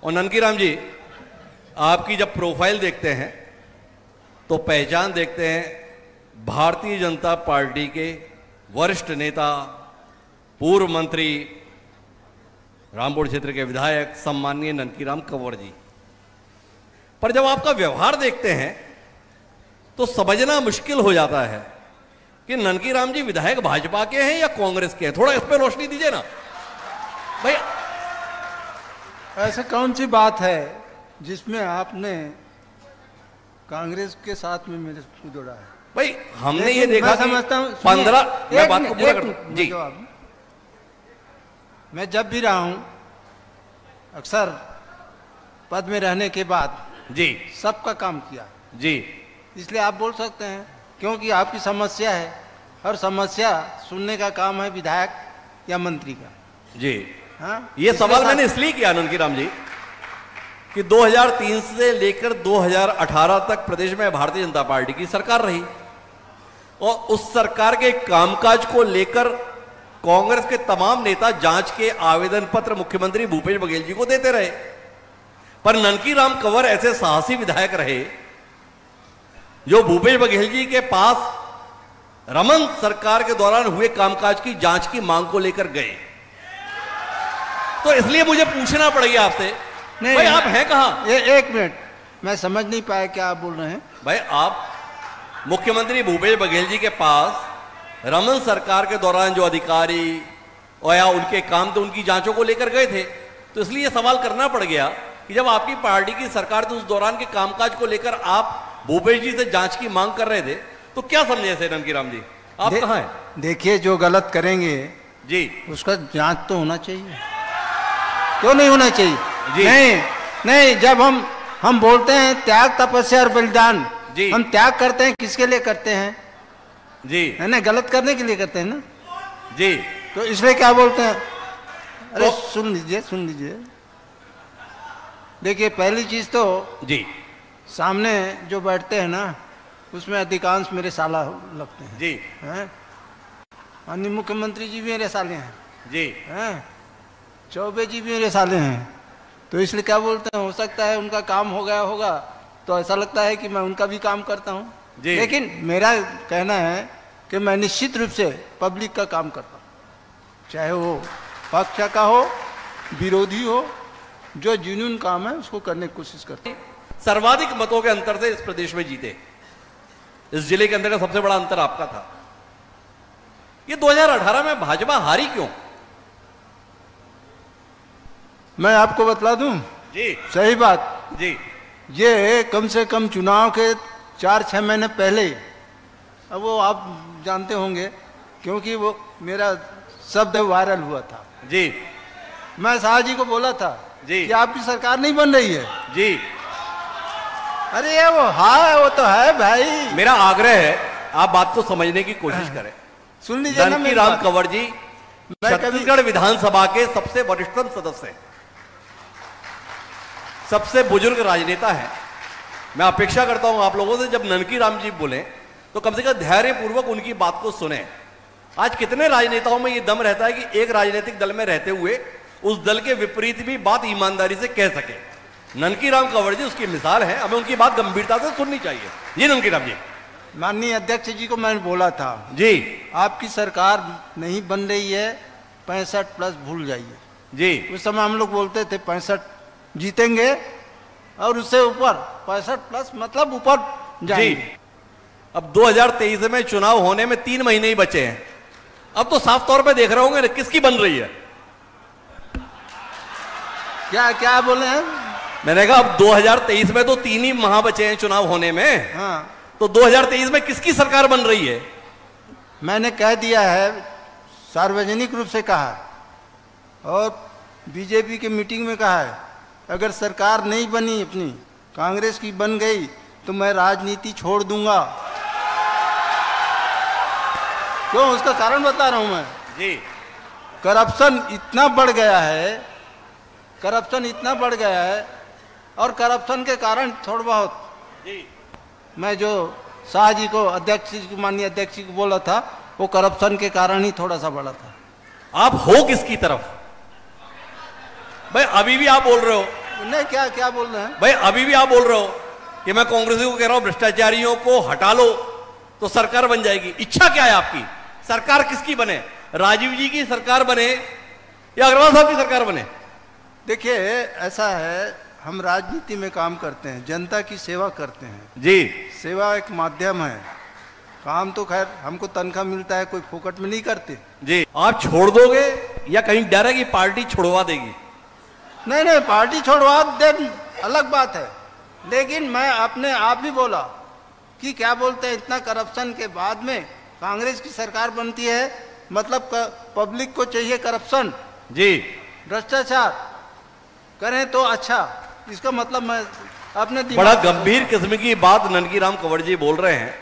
और ननकीराम जी, आपकी जब प्रोफाइल देखते हैं तो पहचान देखते हैं भारतीय जनता पार्टी के वरिष्ठ नेता, पूर्व मंत्री, रामपुर क्षेत्र के विधायक सम्माननीय ननकीराम कंवर जी। पर जब आपका व्यवहार देखते हैं तो समझना मुश्किल हो जाता है कि ननकीराम जी विधायक भाजपा के हैं या कांग्रेस के हैं। थोड़ा इस पर रोशनी दीजिए ना भाई। ऐसा कौन सी बात है जिसमें आपने कांग्रेस के साथ में मेरे को जोड़ा है? भाई हमने ये देखा कि 15 मैं बात को पूरा कर जी। मैं जब भी रहा हूं अक्सर पद में रहने के बाद जी सबका काम किया जी, इसलिए आप बोल सकते हैं क्योंकि आपकी समस्या है। हर समस्या सुनने का काम है विधायक या मंत्री का जी। हाँ, ये सवाल मैंने इसलिए किया ननकीराम जी कि 2003 से लेकर 2018 तक प्रदेश में भारतीय जनता पार्टी की सरकार रही और उस सरकार के कामकाज को लेकर कांग्रेस के तमाम नेता जांच के आवेदन पत्र मुख्यमंत्री भूपेश बघेल जी को देते रहे। पर ननकीराम कंवर ऐसे साहसी विधायक रहे जो भूपेश बघेल जी के पास रमन सरकार के दौरान हुए कामकाज की जांच की मांग को लेकर गए। तो इसलिए मुझे पूछना पड़ गया आपसे, नहीं भाई आप हैं कहां? एक मिनट, मैं समझ नहीं पाया क्या आप बोल रहे हैं। भाई आप मुख्यमंत्री भूपेश बघेल जी के पास रमन सरकार के दौरान जो अधिकारी और या उनके काम थे उनकी जांचों को लेकर गए थे। तो इसलिए सवाल करना पड़ गया कि जब आपकी पार्टी की सरकार थी उस दौरान के कामकाज को लेकर आप भूपेश जी से जांच की मांग कर रहे थे, तो क्या समझे थे ननकीराम जी? आप कहां हैं? देखिए, जो गलत करेंगे जी उसका जांच तो होना चाहिए, क्यों नहीं होना चाहिए जी। नहीं, जब हम बोलते हैं त्याग, तपस्या और बलिदान, हम त्याग करते हैं किसके लिए करते हैं जी? है ना, गलत करने के लिए करते हैं ना जी। तो इसलिए क्या बोलते हैं? अरे तो, सुन लीजिए। देखिए, पहली चीज तो जी, सामने जो बैठते हैं ना उसमें अधिकांश मेरे साला लगते हैं जी, हैं। अन्य मुख्यमंत्री जी भी मेरे साले हैं जी, हैं। चौबे जी भी मेरे साले हैं। तो इसलिए क्या बोलते हैं, हो सकता है उनका काम हो गया होगा तो ऐसा लगता है कि मैं उनका भी काम करता हूँ। लेकिन मेरा कहना है कि मैं निश्चित रूप से पब्लिक का काम करता हूँ, चाहे वो पक्ष का हो, विरोधी हो, जो जुनून काम है उसको करने की कोशिश करता हूँ। सर्वाधिक मतों के अंतर से इस प्रदेश में जीते, इस जिले के अंदर का सबसे बड़ा अंतर आपका था। ये 2018 में भाजपा हारी क्यों? मैं आपको बतला दूं जी। सही बात जी। ये कम से कम चुनाव के 4-6 महीने पहले, अब वो आप जानते होंगे क्योंकि वो मेरा शब्द वायरल हुआ था जी। मैं शाह जी को बोला था जी कि आपकी सरकार नहीं बन रही है जी। अरे ये वो तो है भाई। मेरा आग्रह है आप बात को समझने की कोशिश करें। सुन लीजिए ना, ननकीराम कंवर जी छत्तीसगढ़ विधानसभा के सबसे वरिष्ठतम सदस्य हैं, सबसे बुजुर्ग राजनेता है। मैं अपेक्षा करता हूं आप लोगों से जब ननकीराम जी बोले तो कम से कम धैर्य पूर्वक उनकी बात को सुने। आज कितने राजनेताओं में यह दम रहता है कि एक राजनीतिक दल में रहते हुए उस दल के विपरीत भी बात ईमानदारी से कह सके। ननकीराम कंवर जी उसकी मिसाल है, हमें उनकी बात गंभीरता से सुननी चाहिए। जी ननकीराम जी। माननीय अध्यक्ष जी को मैंने बोला था जी आपकी सरकार नहीं बन रही है, 65 प्लस भूल जाइए जी। उस समय हम लोग बोलते थे 65 जीतेंगे और उससे ऊपर 65 प्लस मतलब ऊपर जाएंगे। अब 2023 में चुनाव होने में 3 महीने ही बचे हैं, अब तो साफ तौर पे देख रहे होंगे किसकी बन रही है। क्या बोले हैं? मैंने कहा अब 2023 में तो 3 ही माह बचे हैं चुनाव होने में। हाँ, तो 2023 में किसकी सरकार बन रही है? मैंने कह दिया है, सार्वजनिक रूप से कहा और बीजेपी के मीटिंग में कहा है, अगर सरकार नहीं बनी अपनी, कांग्रेस की बन गई तो मैं राजनीति छोड़ दूंगा। क्यों? उसका कारण बता रहा हूं मैं जी। करप्शन इतना बढ़ गया है, और करप्शन के कारण थोड़ा बहुत जी। मैं जो शाह जी को, अध्यक्ष जी को, माननीय अध्यक्ष जी को बोला था, वो करप्शन के कारण ही थोड़ा सा बढ़ा था। आप हो किसकी तरफ? भाई अभी भी आप बोल रहे हो नहीं, क्या क्या बोल रहे हैं भाई? अभी भी आप बोल रहे हो कि मैं कांग्रेस को कह रहा हूं भ्रष्टाचारियों को हटा लो तो सरकार बन जाएगी। इच्छा क्या है आपकी? सरकार किसकी बने? राजीव जी की सरकार बने या अग्रवाल साहब की सरकार बने? देखिए, ऐसा है, हम राजनीति में काम करते हैं, जनता की सेवा करते हैं जी। सेवा एक माध्यम है, काम तो खैर हमको तनख्वाह मिलता है, कोई फोकट में नहीं करते जी। आप छोड़ दोगे या कहीं डर है कि पार्टी छुड़वा देगी? नहीं नहीं, पार्टी छोड़वा दे अलग बात है, लेकिन मैं अपने आप ही बोला कि क्या बोलते हैं, इतना करप्शन के बाद में कांग्रेस की सरकार बनती है, मतलब पब्लिक को चाहिए करप्शन जी, भ्रष्टाचार करें तो अच्छा। इसका मतलब मैं अपने बड़ा गंभीर किस्म की बात ननकी राम कंवर जी बोल रहे हैं।